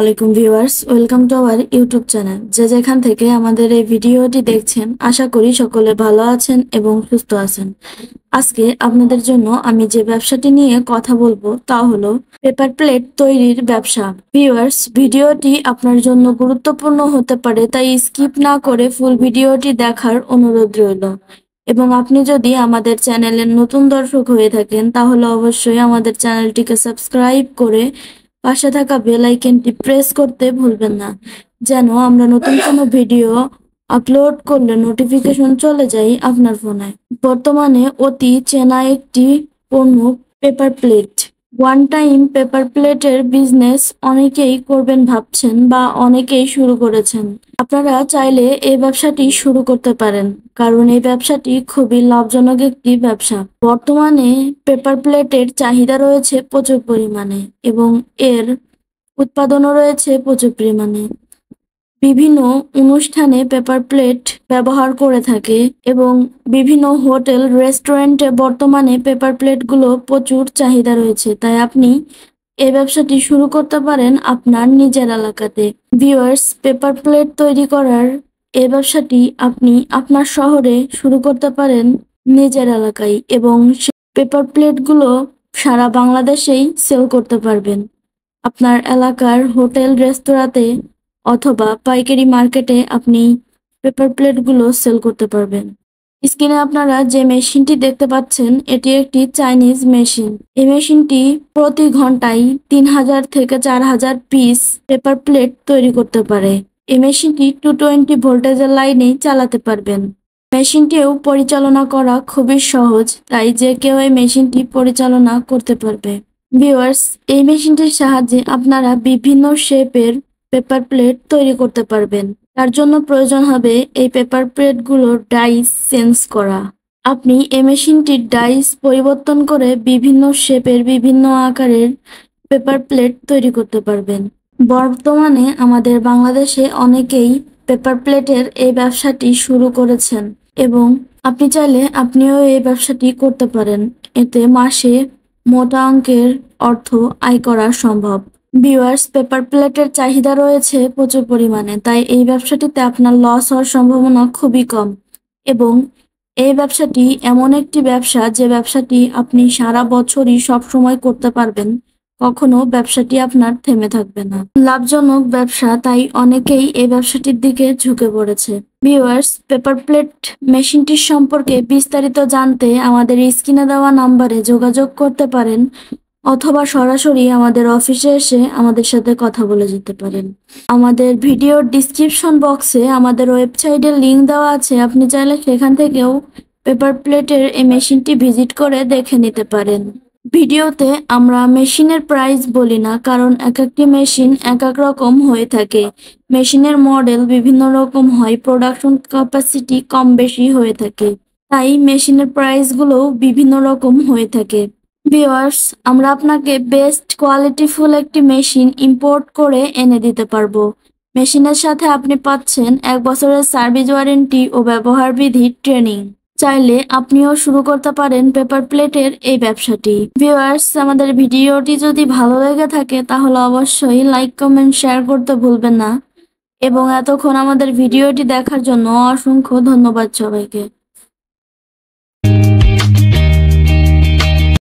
আলাইকুম viewers, welcome to our YouTube channel. যে যেখান থেকে আমাদের এই ভিডিওটি দেখছেন, আশা করি সকলে ভালো আছেন এবং সুস্থ আছেন। আজকে আপনাদের জন্য আমি যে ব্যবসাটি নিয়ে কথা বলবো তা হলো পেপার প্লেট তৈরির ব্যবসা। ভিউয়ার্স, ভিডিওটি আপনার জন্য গুরুত্বপূর্ণ হতে পারে, তাই স্কিপ না করে ফুল ভিডিওটি দেখার অনুরোধ রইল। এবং আপনি যদি আমাদের চ্যানেলের নতুন দর্শক হয়ে থাকেন তাহলে অবশ্যই আমাদের চ্যানেলটিকে সাবস্ক্রাইব করে পাশে থাকা বেল আইকনটি প্রেস করতে ভুলবেন না, যেন আমরা নতুন কোনো ভিডিও আপলোড করলে নোটিফিকেশন চলে যায় আপনার ফোনে। বর্তমানে অতি চেনা একটি পণ্য paper plate. One time paper প্লেটের বিজনেস অনেকেই করবেন ভাবছেন বা অনেকেই শুরু করেছেন। আপনারা চাইলে এই ব্যবসাটি শুরু করতে পারেন, কারণ এই ব্যবসাটি খুবই লাভজনক একটি ব্যবসা। বর্তমানে পেপার প্লেটের চাহিদা রয়েছে প্রচুর পরিমাণে এবং এর উৎপাদনও রয়েছে প্রচুর পরিমাণে। বিভিন্ন অনুষ্ঠানে পেপার প্লেট ব্যবহার করে থাকে এবং বিভিন্ন হোটেল রেস্টুরেন্টে বর্তমানে পেপার প্লেটগুলো প্রচুর চাহিদা রয়েছে, তাই আপনি এই ব্যবসাটি শুরু করতে পারেন আপনার নিজের এলাকাতে। ভিউয়ার্স, পেপার প্লেট তৈরি করার এই ব্যবসাটি আপনি আপনার শহরে শুরু করতে পারেন নিজের এলাকায় এবং পেপার প্লেটগুলো সারা বাংলাদেশেই সেল করতে পারবেন। আপনার এলাকার হোটেল রেস্তোরাঁতে অথবা পাইকারি মার্কেটে আপনি পেপার প্লেটগুলো সেল করতে পারবেন। স্ক্রিনে আপনারা যে মেশিনটি দেখতে পাচ্ছেন, এটি একটি চাইনিজ মেশিন। এই মেশিনটি প্রতি ঘন্টায় 3000 থেকে 4000 পিস পেপার প্লেট তৈরি করতে পারে। এই মেশিনটি 220 ভোল্টেজের লাইনেই চালাতে পারবেন। মেশিনটিও পরিচালনা করা খুবই সহজ, তাই যে কেউ এই মেশিনটি পরিচালনা করতে পারবে। ভিউয়ার্স, এই মেশিনটির সাহায্যে আপনারা বিভিন্ন শেপের পেপার প্লেট তৈরি করতে পারবেন। তার জন্য প্রয়োজন হবে এই পেপার প্লেটগুলোর ডাইস চেঞ্জ করা। আপনি এই মেশিনটির ডাইস পরিবর্তন করে বিভিন্ন শেপের বিভিন্ন আকারের পেপার প্লেট তৈরি করতে পারবেন। বর্তমানে আমাদের বাংলাদেশে অনেকেই পেপার প্লেটের এই ব্যবসাটি শুরু করেছেন এবং আপনি চাইলে আপনিও এই ব্যবসাটি করতে পারেন। এতে মাসে মোটা অঙ্কের অর্থ আয় করা সম্ভব। ভিউয়ার্স, পেপার প্লেটের চাহিদা রয়েছে প্রচুর পরিমাণে, তাই এই ব্যবসাটিতে আপনার লস হওয়ার সম্ভাবনা খুবই কম এবং এই ব্যবসাটি এমন একটি ব্যবসা যে ব্যবসাটি আপনি সারা বছরই সবসময় করতে পারবেন, কখনো ব্যবসাটি আপনার থেমে থাকবে না। লাভজনক ব্যবসা, তাই অনেকেই এই ব্যবসাটির দিকে ঝুঁকে পড়েছে। ভিউয়ার্স, পেপার প্লেট মেশিনটির সম্পর্কে বিস্তারিত জানতে আমাদের স্ক্রিনে দেওয়া নাম্বারে যোগাযোগ করতে পারেন অথবা সরাসরি আমাদের অফিসে এসে আমাদের সাথে কথা বলে যেতে পারেন। আমাদের ভিডিওর ডিসক্রিপশন বক্সে আমাদের ওয়েবসাইটের লিংক দেওয়া আছে, আপনি চাইলে সেখান থেকেও পেপার প্লেটের এই মেশিনটি ভিজিট করে দেখে নিতে পারেন। ভিডিওতে আমরা মেশিনের প্রাইস বলি না, কারণ এক একটি মেশিন এক এক রকম হয়ে থাকে। মেশিনের মডেল বিভিন্ন রকম হয়, প্রোডাকশন ক্যাপাসিটি কম বেশি হয়ে থাকে, তাই মেশিনের প্রাইসগুলোও বিভিন্ন রকম হয়ে থাকে। ভিউয়ার্স, আমরা আপনাকে বেস্ট কোয়ালিটিফুল একটি মেশিন ইম্পোর্ট করে এনে দিতে পারবো। মেশিনের সাথে আপনি পাচ্ছেন 1 বছরের সার্ভিস ওয়ারেন্টি ও ব্যবহার বিধি ট্রেনিং। চাইলে আপনিও শুরু করতে পারেন পেপার প্লেটের এই ব্যবসাটি। ভিউয়ার্স, আমাদের ভিডিওটি যদি ভালো লেগে থাকে তাহলে অবশ্যই লাইক, কমেন্ট, শেয়ার করতে ভুলবেন না এবং এতক্ষণ আমাদের ভিডিওটি দেখার জন্য অসংখ্য ধন্যবাদ সবাইকে।